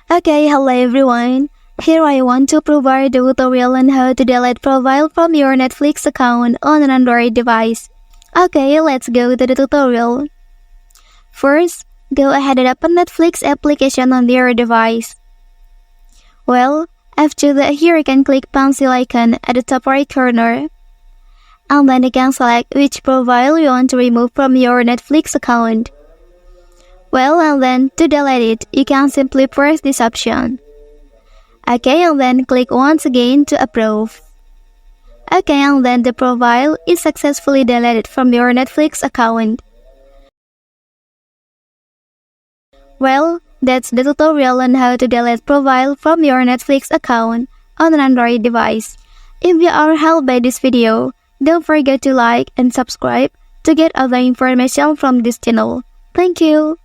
Okay, hello everyone. Here I want to provide a tutorial on how to delete profile from your Netflix account on an Android device. Okay, let's go to the tutorial. First, go ahead and open Netflix application on your device. Well, after that, here you can click pencil icon at the top right corner. And then you can select which profile you want to remove from your Netflix account. Well, and then to delete it, you can simply press this option. Okay, and then click once again to approve. Okay, and then the profile is successfully deleted from your Netflix account. Well, that's the tutorial on how to delete profile from your Netflix account on an Android device. If you are helped by this video, don't forget to like and subscribe to get other information from this channel. Thank you.